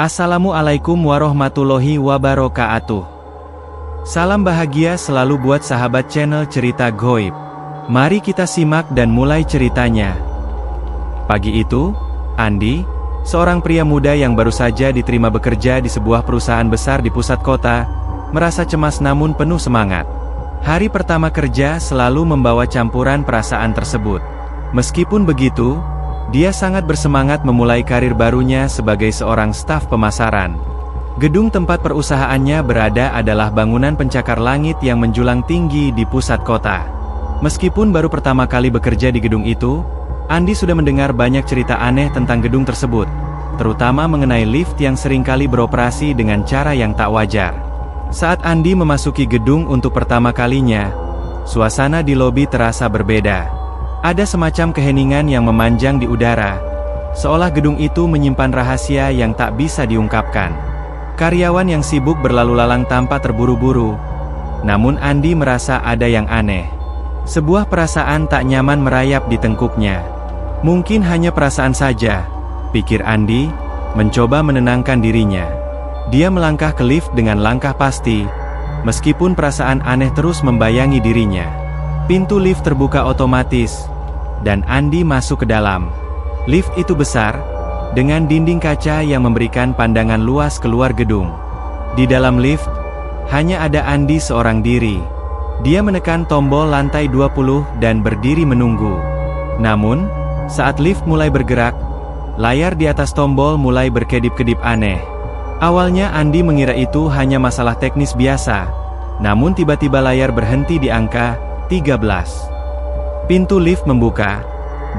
Assalamualaikum warahmatullahi wabarakatuh. Salam bahagia selalu buat sahabat channel Cerita Goib. Mari kita simak dan mulai ceritanya. Pagi itu, Andi, seorang pria muda yang baru saja diterima bekerja di sebuah perusahaan besar di pusat kota, merasa cemas namun penuh semangat. Hari pertama kerja selalu membawa campuran perasaan tersebut. Meskipun begitu, dia sangat bersemangat memulai karir barunya sebagai seorang staf pemasaran. Gedung tempat perusahaannya berada adalah bangunan pencakar langit yang menjulang tinggi di pusat kota. Meskipun baru pertama kali bekerja di gedung itu, Andi sudah mendengar banyak cerita aneh tentang gedung tersebut, terutama mengenai lift yang seringkali beroperasi dengan cara yang tak wajar. Saat Andi memasuki gedung untuk pertama kalinya, suasana di lobi terasa berbeda. Ada semacam keheningan yang memanjang di udara, seolah gedung itu menyimpan rahasia yang tak bisa diungkapkan. Karyawan yang sibuk berlalu lalang tanpa terburu-buru, namun Andi merasa ada yang aneh. Sebuah perasaan tak nyaman merayap di tengkuknya. Mungkin hanya perasaan saja, pikir Andi, mencoba menenangkan dirinya. Dia melangkah ke lift dengan langkah pasti, meskipun perasaan aneh terus membayangi dirinya. Pintu lift terbuka otomatis, dan Andi masuk ke dalam. Lift itu besar, dengan dinding kaca yang memberikan pandangan luas keluar gedung. Di dalam lift, hanya ada Andi seorang diri. Dia menekan tombol lantai 20 dan berdiri menunggu. Namun, saat lift mulai bergerak, layar di atas tombol mulai berkedip-kedip aneh. Awalnya Andi mengira itu hanya masalah teknis biasa, namun tiba-tiba layar berhenti di angka 13. Pintu lift membuka,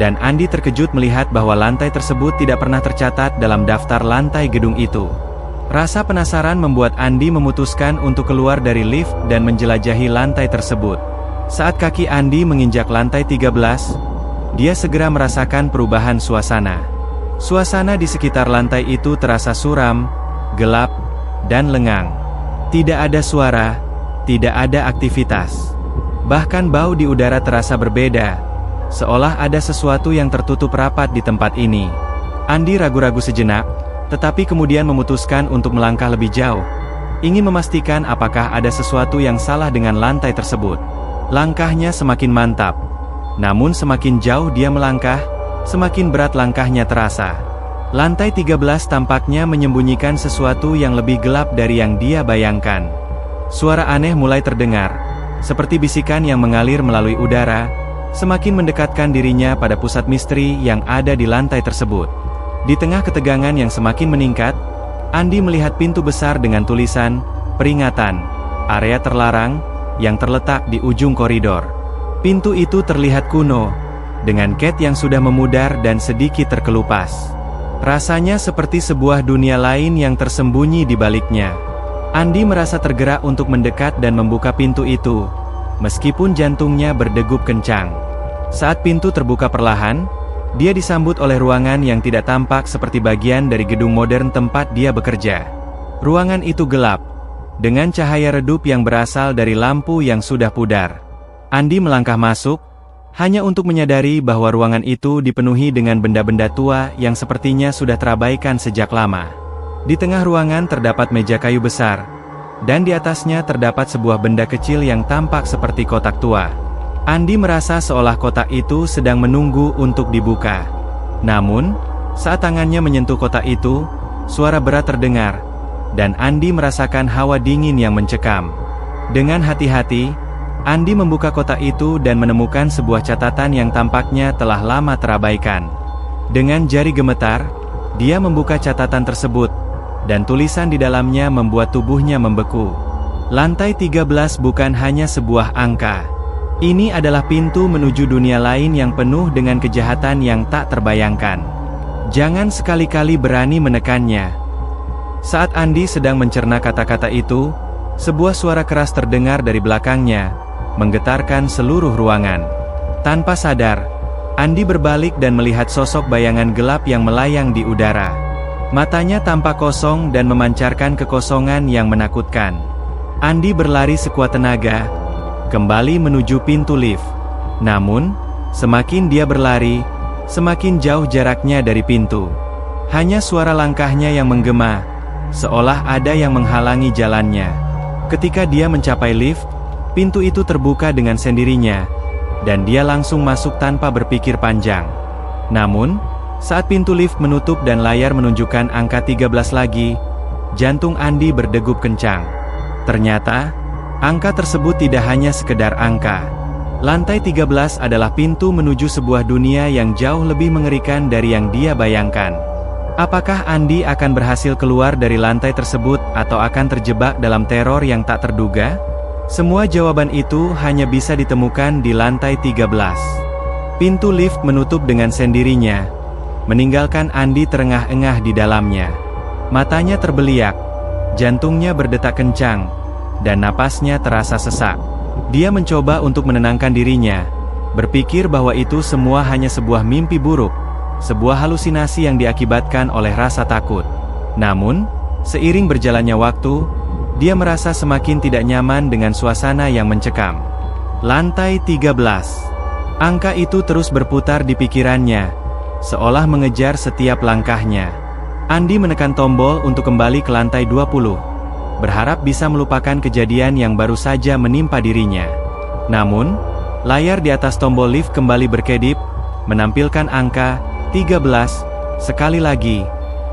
dan Andi terkejut melihat bahwa lantai tersebut tidak pernah tercatat dalam daftar lantai gedung itu. Rasa penasaran membuat Andi memutuskan untuk keluar dari lift dan menjelajahi lantai tersebut. Saat kaki Andi menginjak lantai 13, dia segera merasakan perubahan suasana. Suasana di sekitar lantai itu terasa suram, gelap, dan lengang. Tidak ada suara, tidak ada aktivitas. Bahkan bau di udara terasa berbeda, seolah ada sesuatu yang tertutup rapat di tempat ini. Andi ragu-ragu sejenak, tetapi kemudian memutuskan untuk melangkah lebih jauh, ingin memastikan apakah ada sesuatu yang salah dengan lantai tersebut. Langkahnya semakin mantap, namun semakin jauh dia melangkah, semakin berat langkahnya terasa. Lantai 13 tampaknya menyembunyikan sesuatu yang lebih gelap dari yang dia bayangkan. Suara aneh mulai terdengar, seperti bisikan yang mengalir melalui udara, semakin mendekatkan dirinya pada pusat misteri yang ada di lantai tersebut. Di tengah ketegangan yang semakin meningkat, Andi melihat pintu besar dengan tulisan, "Peringatan, area terlarang," yang terletak di ujung koridor. Pintu itu terlihat kuno, dengan cat yang sudah memudar dan sedikit terkelupas. Rasanya seperti sebuah dunia lain yang tersembunyi di baliknya. Andi merasa tergerak untuk mendekat dan membuka pintu itu, meskipun jantungnya berdegup kencang. Saat pintu terbuka perlahan, dia disambut oleh ruangan yang tidak tampak seperti bagian dari gedung modern tempat dia bekerja. Ruangan itu gelap, dengan cahaya redup yang berasal dari lampu yang sudah pudar. Andi melangkah masuk, hanya untuk menyadari bahwa ruangan itu dipenuhi dengan benda-benda tua yang sepertinya sudah terabaikan sejak lama. Di tengah ruangan terdapat meja kayu besar, dan di atasnya terdapat sebuah benda kecil yang tampak seperti kotak tua. Andi merasa seolah kotak itu sedang menunggu untuk dibuka. Namun, saat tangannya menyentuh kotak itu, suara berat terdengar, dan Andi merasakan hawa dingin yang mencekam. Dengan hati-hati, Andi membuka kotak itu dan menemukan sebuah catatan yang tampaknya telah lama terabaikan. Dengan jari gemetar, dia membuka catatan tersebut, dan tulisan di dalamnya membuat tubuhnya membeku. Lantai 13 bukan hanya sebuah angka. Ini adalah pintu menuju dunia lain yang penuh dengan kejahatan yang tak terbayangkan. Jangan sekali-kali berani menekannya. Saat Andi sedang mencerna kata-kata itu, sebuah suara keras terdengar dari belakangnya, menggetarkan seluruh ruangan. Tanpa sadar, Andi berbalik dan melihat sosok bayangan gelap yang melayang di udara. Matanya tampak kosong dan memancarkan kekosongan yang menakutkan. Andi berlari sekuat tenaga, kembali menuju pintu lift. Namun, semakin dia berlari, semakin jauh jaraknya dari pintu. Hanya suara langkahnya yang menggema, seolah ada yang menghalangi jalannya. Ketika dia mencapai lift, pintu itu terbuka dengan sendirinya, dan dia langsung masuk tanpa berpikir panjang. Namun, saat pintu lift menutup dan layar menunjukkan angka 13 lagi, jantung Andi berdegup kencang. Ternyata, angka tersebut tidak hanya sekedar angka. Lantai 13 adalah pintu menuju sebuah dunia yang jauh lebih mengerikan dari yang dia bayangkan. Apakah Andi akan berhasil keluar dari lantai tersebut atau akan terjebak dalam teror yang tak terduga? Semua jawaban itu hanya bisa ditemukan di lantai 13. Pintu lift menutup dengan sendirinya, meninggalkan Andi terengah-engah di dalamnya. Matanya terbeliak, jantungnya berdetak kencang, dan napasnya terasa sesak. Dia mencoba untuk menenangkan dirinya, berpikir bahwa itu semua hanya sebuah mimpi buruk, sebuah halusinasi yang diakibatkan oleh rasa takut. Namun, seiring berjalannya waktu, dia merasa semakin tidak nyaman dengan suasana yang mencekam. Lantai 13. Angka itu terus berputar di pikirannya, seolah mengejar setiap langkahnya. Andi menekan tombol untuk kembali ke lantai 20, berharap bisa melupakan kejadian yang baru saja menimpa dirinya. Namun, layar di atas tombol lift kembali berkedip, menampilkan angka 13 sekali lagi,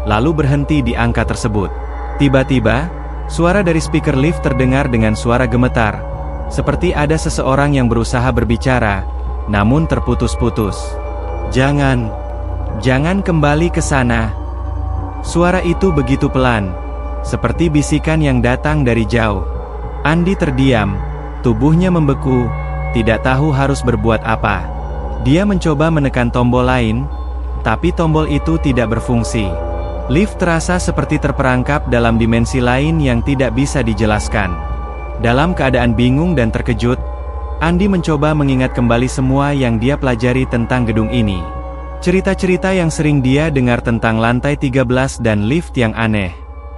lalu berhenti di angka tersebut. Tiba-tiba, suara dari speaker lift terdengar dengan suara gemetar, seperti ada seseorang yang berusaha berbicara, namun terputus-putus. Jangan kembali ke sana." Suara itu begitu pelan, seperti bisikan yang datang dari jauh. Andi terdiam, tubuhnya membeku, tidak tahu harus berbuat apa. Dia mencoba menekan tombol lain, tapi tombol itu tidak berfungsi. Lift terasa seperti terperangkap dalam dimensi lain yang tidak bisa dijelaskan. Dalam keadaan bingung dan terkejut, Andi mencoba mengingat kembali semua yang dia pelajari tentang gedung ini. Cerita-cerita yang sering dia dengar tentang lantai 13 dan lift yang aneh.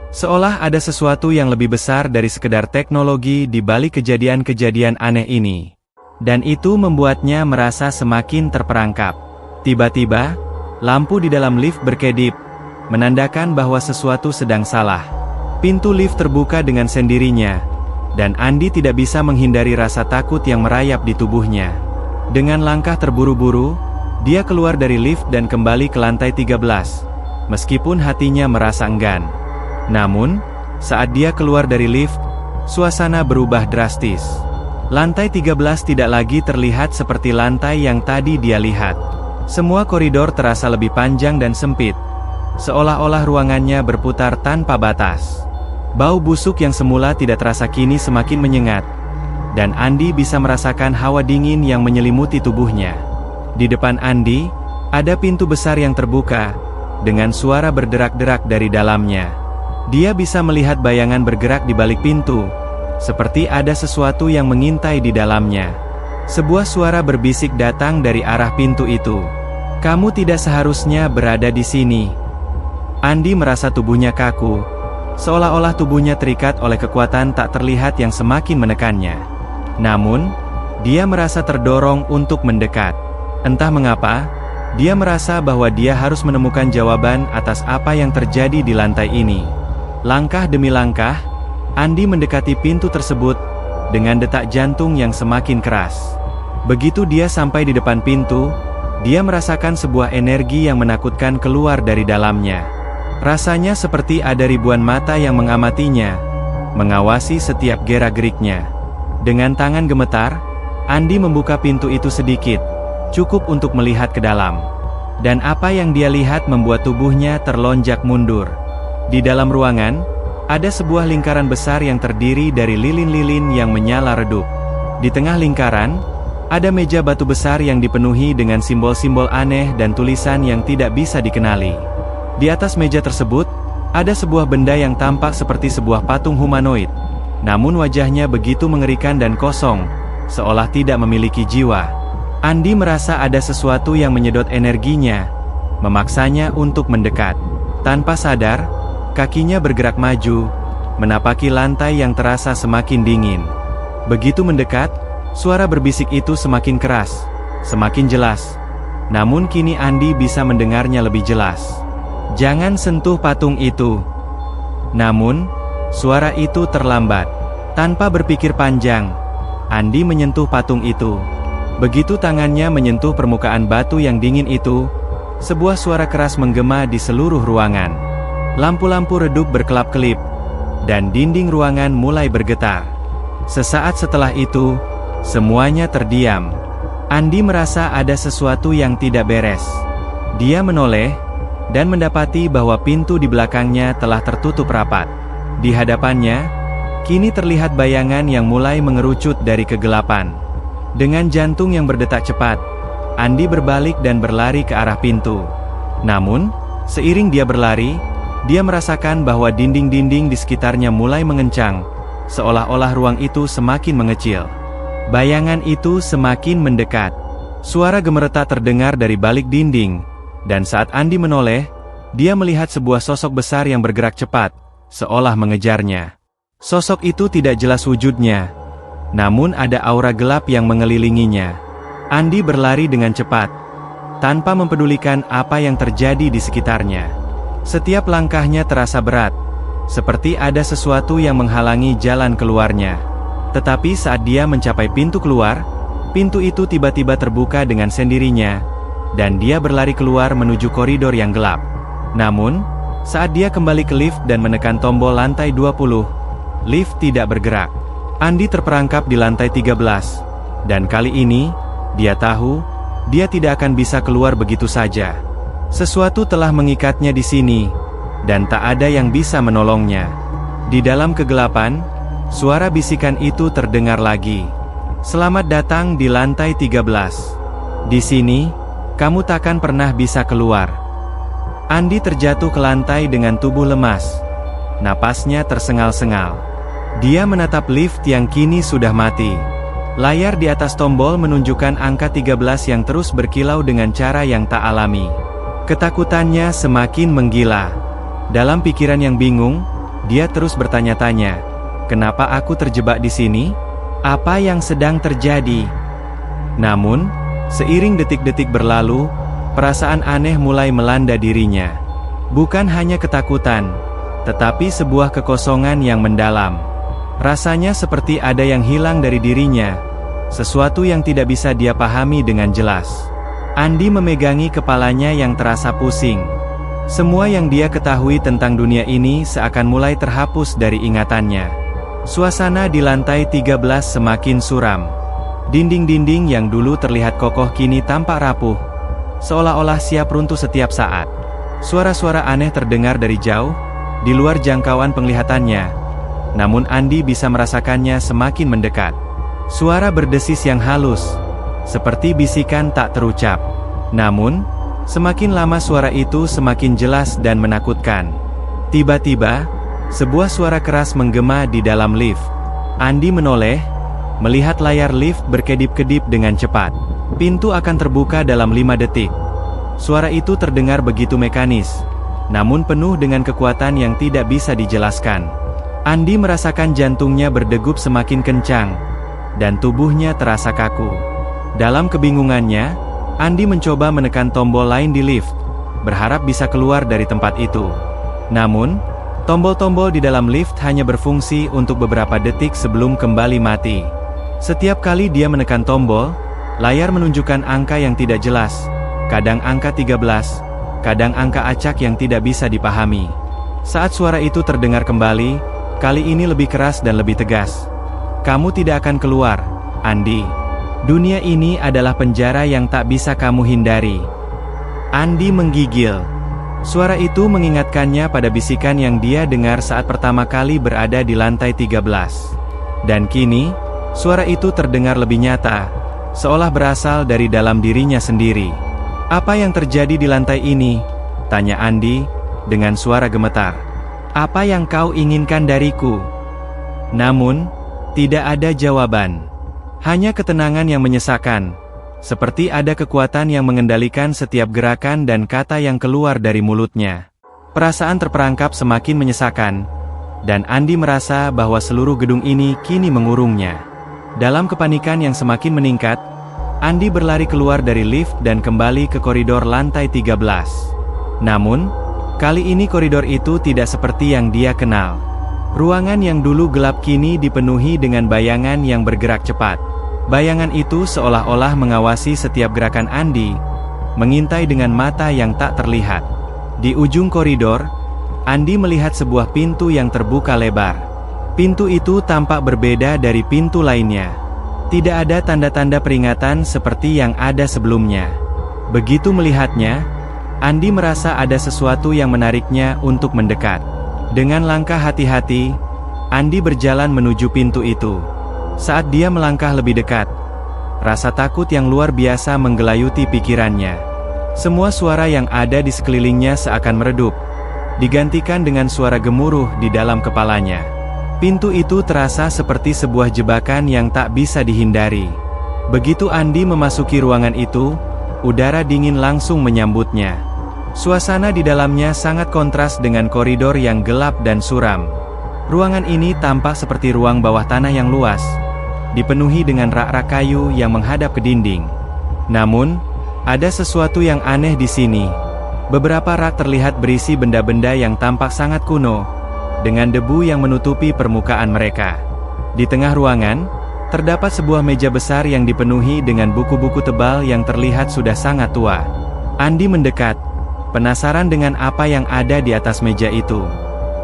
Seolah ada sesuatu yang lebih besar dari sekedar teknologi di balik kejadian-kejadian aneh ini. Dan itu membuatnya merasa semakin terperangkap. Tiba-tiba, lampu di dalam lift berkedip, menandakan bahwa sesuatu sedang salah. Pintu lift terbuka dengan sendirinya, dan Andi tidak bisa menghindari rasa takut yang merayap di tubuhnya. Dengan langkah terburu-buru, dia keluar dari lift dan kembali ke lantai 13, meskipun hatinya merasa enggan. Namun, saat dia keluar dari lift, suasana berubah drastis. Lantai 13 tidak lagi terlihat seperti lantai yang tadi dia lihat. Semua koridor terasa lebih panjang dan sempit, seolah-olah ruangannya berputar tanpa batas. Bau busuk yang semula tidak terasa kini semakin menyengat, dan Andi bisa merasakan hawa dingin yang menyelimuti tubuhnya. Di depan Andi, ada pintu besar yang terbuka, dengan suara berderak-derak dari dalamnya. Dia bisa melihat bayangan bergerak di balik pintu, seperti ada sesuatu yang mengintai di dalamnya. Sebuah suara berbisik datang dari arah pintu itu. "Kamu tidak seharusnya berada di sini." Andi merasa tubuhnya kaku, seolah-olah tubuhnya terikat oleh kekuatan tak terlihat yang semakin menekannya. Namun, dia merasa terdorong untuk mendekat. Entah mengapa, dia merasa bahwa dia harus menemukan jawaban atas apa yang terjadi di lantai ini. Langkah demi langkah, Andi mendekati pintu tersebut, dengan detak jantung yang semakin keras. Begitu dia sampai di depan pintu, dia merasakan sebuah energi yang menakutkan keluar dari dalamnya. Rasanya seperti ada ribuan mata yang mengamatinya, mengawasi setiap gerak-geriknya. Dengan tangan gemetar, Andi membuka pintu itu sedikit, cukup untuk melihat ke dalam. Dan apa yang dia lihat membuat tubuhnya terlonjak mundur. Di dalam ruangan, ada sebuah lingkaran besar yang terdiri dari lilin-lilin yang menyala redup. Di tengah lingkaran, ada meja batu besar yang dipenuhi dengan simbol-simbol aneh dan tulisan yang tidak bisa dikenali. Di atas meja tersebut, ada sebuah benda yang tampak seperti sebuah patung humanoid. Namun wajahnya begitu mengerikan dan kosong, seolah tidak memiliki jiwa. Andi merasa ada sesuatu yang menyedot energinya, memaksanya untuk mendekat. Tanpa sadar, kakinya bergerak maju, menapaki lantai yang terasa semakin dingin. Begitu mendekat, suara berbisik itu semakin keras, semakin jelas. Namun kini Andi bisa mendengarnya lebih jelas. "Jangan sentuh patung itu." Namun, suara itu terlambat. Tanpa berpikir panjang, Andi menyentuh patung itu. Begitu tangannya menyentuh permukaan batu yang dingin itu, sebuah suara keras menggema di seluruh ruangan. Lampu-lampu redup berkelap-kelip, dan dinding ruangan mulai bergetar. Sesaat setelah itu, semuanya terdiam. Andi merasa ada sesuatu yang tidak beres. Dia menoleh, dan mendapati bahwa pintu di belakangnya telah tertutup rapat. Di hadapannya, kini terlihat bayangan yang mulai mengerucut dari kegelapan. Dengan jantung yang berdetak cepat, Andi berbalik dan berlari ke arah pintu. Namun, seiring dia berlari, dia merasakan bahwa dinding-dinding di sekitarnya mulai mengencang, seolah-olah ruang itu semakin mengecil. Bayangan itu semakin mendekat. Suara gemeretak terdengar dari balik dinding, dan saat Andi menoleh, dia melihat sebuah sosok besar yang bergerak cepat, seolah mengejarnya. Sosok itu tidak jelas wujudnya, namun ada aura gelap yang mengelilinginya. Andi berlari dengan cepat, tanpa mempedulikan apa yang terjadi di sekitarnya. Setiap langkahnya terasa berat, seperti ada sesuatu yang menghalangi jalan keluarnya. Tetapi saat dia mencapai pintu keluar, pintu itu tiba-tiba terbuka dengan sendirinya, dan dia berlari keluar menuju koridor yang gelap. Namun, saat dia kembali ke lift dan menekan tombol lantai 20, lift tidak bergerak. Andi terperangkap di lantai 13, dan kali ini, dia tahu, dia tidak akan bisa keluar begitu saja. Sesuatu telah mengikatnya di sini, dan tak ada yang bisa menolongnya. Di dalam kegelapan, suara bisikan itu terdengar lagi. Selamat datang di lantai 13. Di sini, kamu takkan pernah bisa keluar. Andi terjatuh ke lantai dengan tubuh lemas. Napasnya tersengal-sengal. Dia menatap lift yang kini sudah mati. Layar di atas tombol menunjukkan angka 13 yang terus berkilau dengan cara yang tak alami. Ketakutannya semakin menggila. Dalam pikiran yang bingung, dia terus bertanya-tanya, kenapa aku terjebak di sini? Apa yang sedang terjadi? Namun, seiring detik-detik berlalu, perasaan aneh mulai melanda dirinya. Bukan hanya ketakutan, tetapi sebuah kekosongan yang mendalam. Rasanya seperti ada yang hilang dari dirinya, sesuatu yang tidak bisa dia pahami dengan jelas. Andi memegangi kepalanya yang terasa pusing. Semua yang dia ketahui tentang dunia ini seakan mulai terhapus dari ingatannya. Suasana di lantai 13 semakin suram. Dinding-dinding yang dulu terlihat kokoh kini tampak rapuh, seolah-olah siap runtuh setiap saat. Suara-suara aneh terdengar dari jauh, di luar jangkauan penglihatannya. Namun Andi bisa merasakannya semakin mendekat. Suara berdesis yang halus, seperti bisikan tak terucap. Namun, semakin lama suara itu semakin jelas dan menakutkan. Tiba-tiba, sebuah suara keras menggema di dalam lift. Andi menoleh, melihat layar lift berkedip-kedip dengan cepat. Pintu akan terbuka dalam 5 detik. Suara itu terdengar begitu mekanis, namun penuh dengan kekuatan yang tidak bisa dijelaskan. Andi merasakan jantungnya berdegup semakin kencang, dan tubuhnya terasa kaku. Dalam kebingungannya, Andi mencoba menekan tombol lain di lift, berharap bisa keluar dari tempat itu. Namun, tombol-tombol di dalam lift hanya berfungsi untuk beberapa detik sebelum kembali mati. Setiap kali dia menekan tombol, layar menunjukkan angka yang tidak jelas, kadang angka 13, kadang angka acak yang tidak bisa dipahami. Saat suara itu terdengar kembali, kali ini lebih keras dan lebih tegas. Kamu tidak akan keluar, Andi. Dunia ini adalah penjara yang tak bisa kamu hindari. Andi menggigil. Suara itu mengingatkannya pada bisikan yang dia dengar saat pertama kali berada di lantai 13. Dan kini, suara itu terdengar lebih nyata, seolah berasal dari dalam dirinya sendiri. Apa yang terjadi di lantai ini? Tanya Andi, dengan suara gemetar. Apa yang kau inginkan dariku? Namun, tidak ada jawaban. Hanya ketenangan yang menyesakan. Seperti ada kekuatan yang mengendalikan setiap gerakan dan kata yang keluar dari mulutnya. Perasaan terperangkap semakin menyesakan, dan Andi merasa bahwa seluruh gedung ini kini mengurungnya. Dalam kepanikan yang semakin meningkat, Andi berlari keluar dari lift dan kembali ke koridor lantai 13. Namun, Kali ini koridor itu tidak seperti yang dia kenal. Ruangan yang dulu gelap kini dipenuhi dengan bayangan yang bergerak cepat. Bayangan itu seolah-olah mengawasi setiap gerakan Andi, mengintai dengan mata yang tak terlihat. Di ujung koridor, Andi melihat sebuah pintu yang terbuka lebar. Pintu itu tampak berbeda dari pintu lainnya. Tidak ada tanda-tanda peringatan seperti yang ada sebelumnya. Begitu melihatnya, Andi merasa ada sesuatu yang menariknya untuk mendekat. Dengan langkah hati-hati, Andi berjalan menuju pintu itu. Saat dia melangkah lebih dekat, rasa takut yang luar biasa menggelayuti pikirannya. Semua suara yang ada di sekelilingnya seakan meredup, digantikan dengan suara gemuruh di dalam kepalanya. Pintu itu terasa seperti sebuah jebakan yang tak bisa dihindari. Begitu Andi memasuki ruangan itu, udara dingin langsung menyambutnya. Suasana di dalamnya sangat kontras dengan koridor yang gelap dan suram. Ruangan ini tampak seperti ruang bawah tanah yang luas, dipenuhi dengan rak-rak kayu yang menghadap ke dinding. Namun, ada sesuatu yang aneh di sini. Beberapa rak terlihat berisi benda-benda yang tampak sangat kuno, dengan debu yang menutupi permukaan mereka. Di tengah ruangan, terdapat sebuah meja besar yang dipenuhi dengan buku-buku tebal yang terlihat sudah sangat tua. Andi mendekat, penasaran dengan apa yang ada di atas meja itu.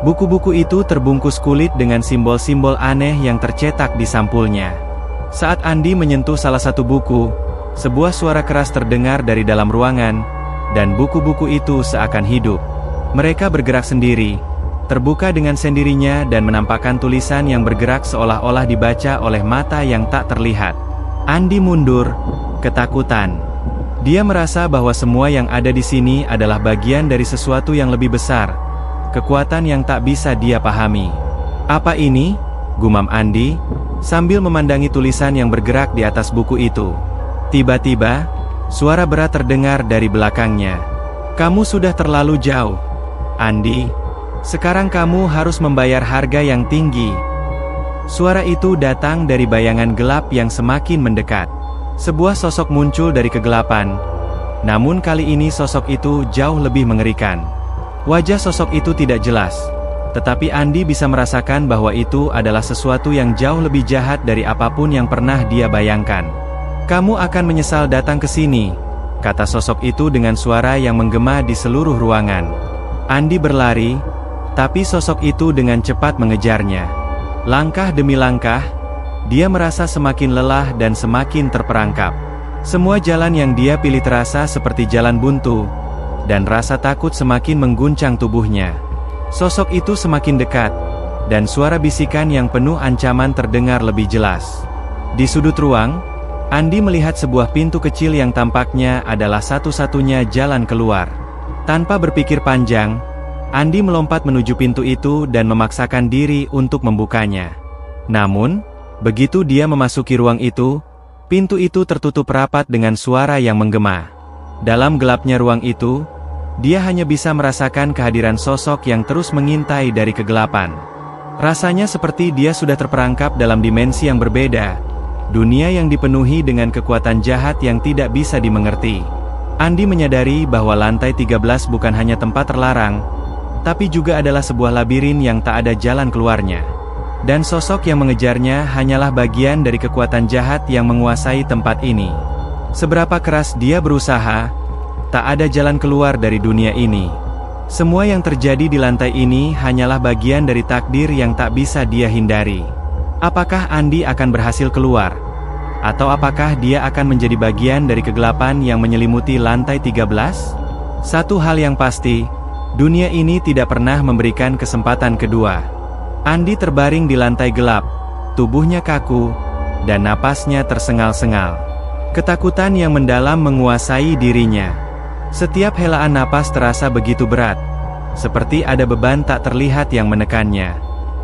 Buku-buku itu terbungkus kulit dengan simbol-simbol aneh yang tercetak di sampulnya. Saat Andi menyentuh salah satu buku, sebuah suara keras terdengar dari dalam ruangan, dan buku-buku itu seakan hidup. Mereka bergerak sendiri, terbuka dengan sendirinya dan menampakkan tulisan yang bergerak seolah-olah dibaca oleh mata yang tak terlihat. Andi mundur, ketakutan. Dia merasa bahwa semua yang ada di sini adalah bagian dari sesuatu yang lebih besar, kekuatan yang tak bisa dia pahami. "Apa ini?" gumam Andi, sambil memandangi tulisan yang bergerak di atas buku itu. Tiba-tiba, suara berat terdengar dari belakangnya. "Kamu sudah terlalu jauh, Andi. Sekarang kamu harus membayar harga yang tinggi." Suara itu datang dari bayangan gelap yang semakin mendekat. Sebuah sosok muncul dari kegelapan. Namun kali ini sosok itu jauh lebih mengerikan. Wajah sosok itu tidak jelas, tetapi Andi bisa merasakan bahwa itu adalah sesuatu yang jauh lebih jahat dari apapun yang pernah dia bayangkan. "Kamu akan menyesal datang ke sini," kata sosok itu dengan suara yang menggema di seluruh ruangan. Andi berlari, tapi sosok itu dengan cepat mengejarnya. Langkah demi langkah, dia merasa semakin lelah dan semakin terperangkap. Semua jalan yang dia pilih terasa seperti jalan buntu, dan rasa takut semakin mengguncang tubuhnya. Sosok itu semakin dekat, dan suara bisikan yang penuh ancaman terdengar lebih jelas. Di sudut ruang, Andi melihat sebuah pintu kecil yang tampaknya adalah satu-satunya jalan keluar. Tanpa berpikir panjang, Andi melompat menuju pintu itu dan memaksakan diri untuk membukanya. Namun, begitu dia memasuki ruang itu, pintu itu tertutup rapat dengan suara yang menggema. Dalam gelapnya ruang itu, dia hanya bisa merasakan kehadiran sosok yang terus mengintai dari kegelapan. Rasanya seperti dia sudah terperangkap dalam dimensi yang berbeda, dunia yang dipenuhi dengan kekuatan jahat yang tidak bisa dimengerti. Andi menyadari bahwa lantai 13 bukan hanya tempat terlarang, tapi juga adalah sebuah labirin yang tak ada jalan keluarnya. Dan sosok yang mengejarnya hanyalah bagian dari kekuatan jahat yang menguasai tempat ini. Seberapa keras dia berusaha, tak ada jalan keluar dari dunia ini. Semua yang terjadi di lantai ini hanyalah bagian dari takdir yang tak bisa dia hindari. Apakah Andi akan berhasil keluar? Atau apakah dia akan menjadi bagian dari kegelapan yang menyelimuti lantai 13? Satu hal yang pasti, dunia ini tidak pernah memberikan kesempatan kedua. Andi terbaring di lantai gelap, tubuhnya kaku, dan napasnya tersengal-sengal. Ketakutan yang mendalam menguasai dirinya. Setiap helaan napas terasa begitu berat, seperti ada beban tak terlihat yang menekannya.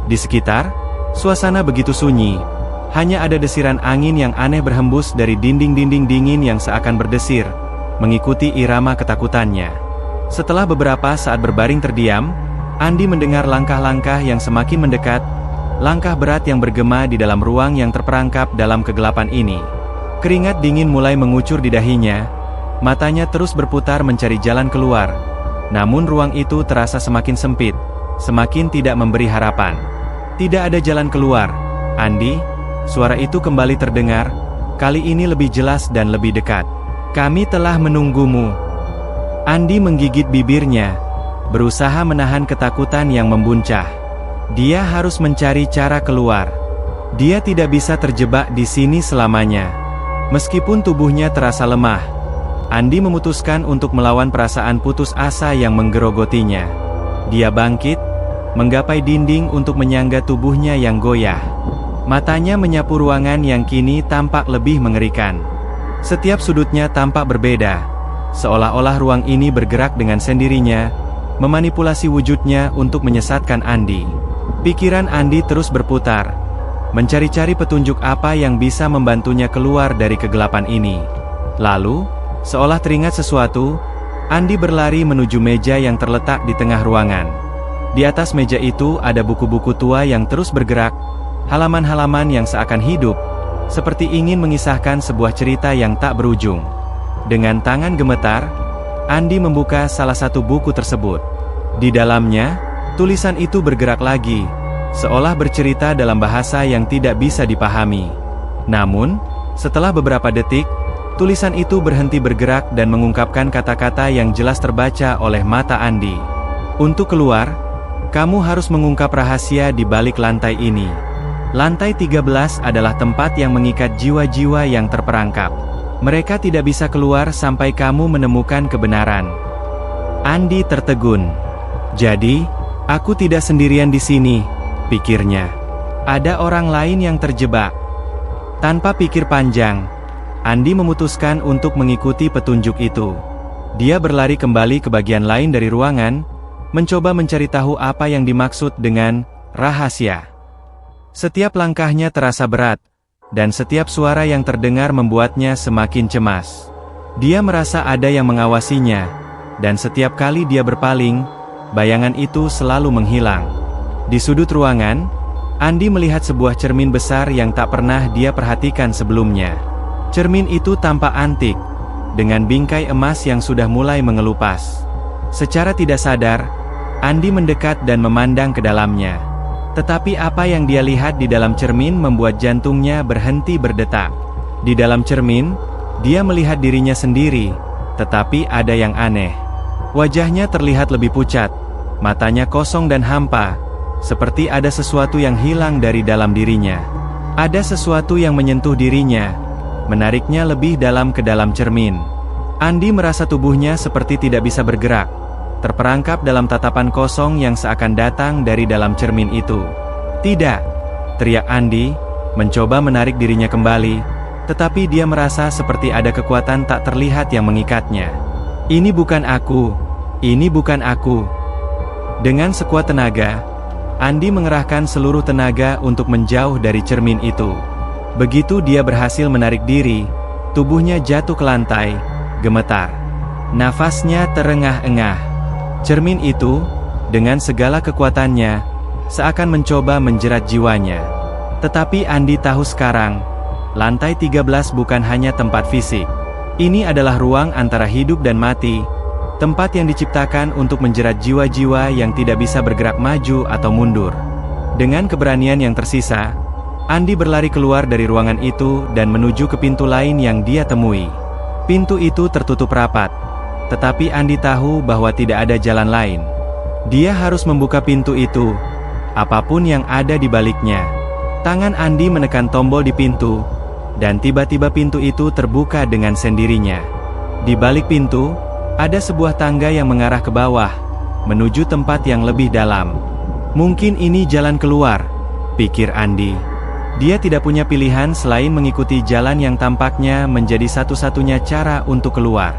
Di sekitar, suasana begitu sunyi, hanya ada desiran angin yang aneh berhembus dari dinding-dinding dingin yang seakan berdesir, mengikuti irama ketakutannya. Setelah beberapa saat berbaring terdiam, Andi mendengar langkah-langkah yang semakin mendekat, langkah berat yang bergema di dalam ruang yang terperangkap dalam kegelapan ini. Keringat dingin mulai mengucur di dahinya, matanya terus berputar mencari jalan keluar, Namun ruang itu terasa semakin sempit, semakin tidak memberi harapan. Tidak ada jalan keluar. Andi, suara itu kembali terdengar, kali ini lebih jelas dan lebih dekat. Kami telah menunggumu. Andi menggigit bibirnya, berusaha menahan ketakutan yang membuncah. Dia harus mencari cara keluar. Dia tidak bisa terjebak di sini selamanya. Meskipun tubuhnya terasa lemah, Andi memutuskan untuk melawan perasaan putus asa yang menggerogotinya. Dia bangkit, menggapai dinding untuk menyangga tubuhnya yang goyah. Matanya menyapu ruangan yang kini tampak lebih mengerikan. Setiap sudutnya tampak berbeda, seolah-olah ruang ini bergerak dengan sendirinya, memanipulasi wujudnya untuk menyesatkan Andi. Pikiran Andi terus berputar, mencari-cari petunjuk apa yang bisa membantunya keluar dari kegelapan ini. Lalu, seolah teringat sesuatu, Andi berlari menuju meja yang terletak di tengah ruangan. Di atas meja itu ada buku-buku tua yang terus bergerak, halaman-halaman yang seakan hidup, seperti ingin mengisahkan sebuah cerita yang tak berujung. Dengan tangan gemetar, Andi membuka salah satu buku tersebut. Di dalamnya, tulisan itu bergerak lagi, seolah bercerita dalam bahasa yang tidak bisa dipahami. Namun, setelah beberapa detik, tulisan itu berhenti bergerak dan mengungkapkan kata-kata yang jelas terbaca oleh mata Andi. Untuk keluar, kamu harus mengungkap rahasia di balik lantai ini. Lantai 13 adalah tempat yang mengikat jiwa-jiwa yang terperangkap. Mereka tidak bisa keluar sampai kamu menemukan kebenaran. Andi tertegun. Jadi, aku tidak sendirian di sini, pikirnya. Ada orang lain yang terjebak. Tanpa pikir panjang, Andi memutuskan untuk mengikuti petunjuk itu. Dia berlari kembali ke bagian lain dari ruangan, mencoba mencari tahu apa yang dimaksud dengan rahasia. Setiap langkahnya terasa berat, dan setiap suara yang terdengar membuatnya semakin cemas. Dia merasa ada yang mengawasinya, dan setiap kali dia berpaling, bayangan itu selalu menghilang. Di sudut ruangan, Andi melihat sebuah cermin besar yang tak pernah dia perhatikan sebelumnya. Cermin itu tampak antik, dengan bingkai emas yang sudah mulai mengelupas. Secara tidak sadar, Andi mendekat dan memandang ke dalamnya. Tetapi apa yang dia lihat di dalam cermin membuat jantungnya berhenti berdetak. Di dalam cermin, dia melihat dirinya sendiri, tetapi ada yang aneh. Wajahnya terlihat lebih pucat, matanya kosong dan hampa, seperti ada sesuatu yang hilang dari dalam dirinya. Ada sesuatu yang menyentuh dirinya, menariknya lebih dalam ke dalam cermin. Andi merasa tubuhnya seperti tidak bisa bergerak, terperangkap dalam tatapan kosong yang seakan datang dari dalam cermin itu. "Tidak!" teriak Andi, mencoba menarik dirinya kembali, tetapi dia merasa seperti ada kekuatan tak terlihat yang mengikatnya. "Ini bukan aku! Ini bukan aku!" Dengan sekuat tenaga, Andi mengerahkan seluruh tenaga untuk menjauh dari cermin itu. Begitu dia berhasil menarik diri, tubuhnya jatuh ke lantai, gemetar. Nafasnya terengah-engah. Cermin itu, dengan segala kekuatannya, seakan mencoba menjerat jiwanya. Tetapi Andi tahu sekarang, lantai 13 bukan hanya tempat fisik. Ini adalah ruang antara hidup dan mati, tempat yang diciptakan untuk menjerat jiwa-jiwa yang tidak bisa bergerak maju atau mundur. Dengan keberanian yang tersisa, Andi berlari keluar dari ruangan itu dan menuju ke pintu lain yang dia temui. Pintu itu tertutup rapat, tetapi Andi tahu bahwa tidak ada jalan lain. Dia harus membuka pintu itu, apapun yang ada di baliknya. Tangan Andi menekan tombol di pintu, dan tiba-tiba pintu itu terbuka dengan sendirinya. Di balik pintu, ada sebuah tangga yang mengarah ke bawah, menuju tempat yang lebih dalam. Mungkin ini jalan keluar, pikir Andi. Dia tidak punya pilihan selain mengikuti jalan yang tampaknya menjadi satu-satunya cara untuk keluar.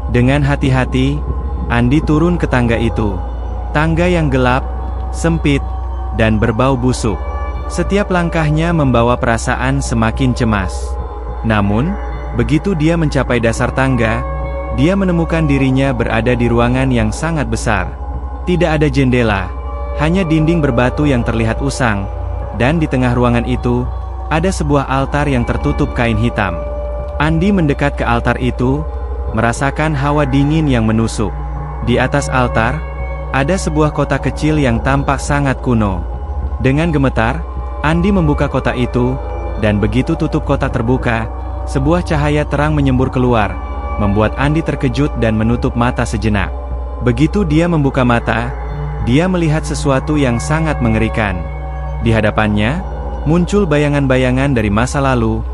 Dengan hati-hati, Andi turun ke tangga itu. Tangga yang gelap, sempit, dan berbau busuk. Setiap langkahnya membawa perasaan semakin cemas. Namun, begitu dia mencapai dasar tangga, dia menemukan dirinya berada di ruangan yang sangat besar. Tidak ada jendela, hanya dinding berbatu yang terlihat usang. Dan di tengah ruangan itu, ada sebuah altar yang tertutup kain hitam. Andi mendekat ke altar itu, merasakan hawa dingin yang menusuk. Di atas altar, ada sebuah kotak kecil yang tampak sangat kuno. Dengan gemetar, Andi membuka kotak itu, dan begitu tutup kotak terbuka, sebuah cahaya terang menyembur keluar, membuat Andi terkejut dan menutup mata sejenak. Begitu dia membuka mata, dia melihat sesuatu yang sangat mengerikan. Di hadapannya, muncul bayangan-bayangan dari masa lalu,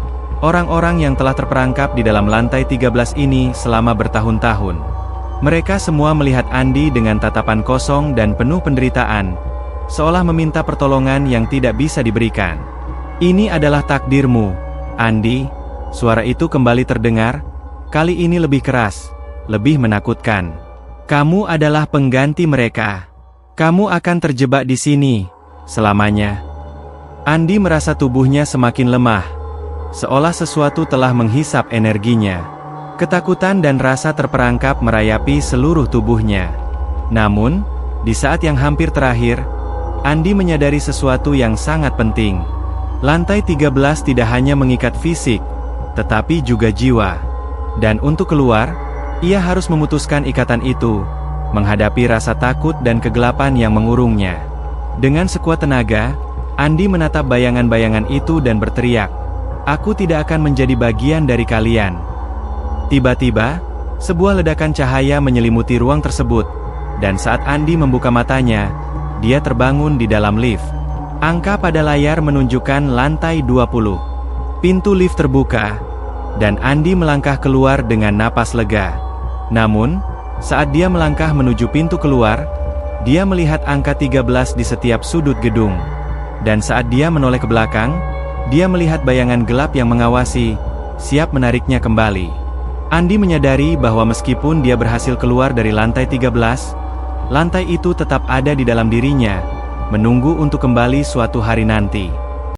orang-orang yang telah terperangkap di dalam lantai 13 ini selama bertahun-tahun. Mereka semua melihat Andi dengan tatapan kosong dan penuh penderitaan, seolah meminta pertolongan yang tidak bisa diberikan. "Ini adalah takdirmu, Andi." Suara itu kembali terdengar, kali ini lebih keras, lebih menakutkan. "Kamu adalah pengganti mereka. Kamu akan terjebak di sini selamanya." Andi merasa tubuhnya semakin lemah, seolah sesuatu telah menghisap energinya. Ketakutan dan rasa terperangkap merayapi seluruh tubuhnya. Namun, di saat yang hampir terakhir, Andi menyadari sesuatu yang sangat penting. Lantai 13 tidak hanya mengikat fisik, tetapi juga jiwa. Dan untuk keluar, ia harus memutuskan ikatan itu, menghadapi rasa takut dan kegelapan yang mengurungnya. Dengan sekuat tenaga, Andi menatap bayangan-bayangan itu dan berteriak, "Aku tidak akan menjadi bagian dari kalian." Tiba-tiba, sebuah ledakan cahaya menyelimuti ruang tersebut, dan saat Andi membuka matanya, dia terbangun di dalam lift. Angka pada layar menunjukkan lantai 20. Pintu lift terbuka, dan Andi melangkah keluar dengan napas lega. Namun, saat dia melangkah menuju pintu keluar, dia melihat angka 13 di setiap sudut gedung. Dan saat dia menoleh ke belakang, dia melihat bayangan gelap yang mengawasi, siap menariknya kembali. Andi menyadari bahwa meskipun dia berhasil keluar dari lantai 13, lantai itu tetap ada di dalam dirinya, menunggu untuk kembali suatu hari nanti.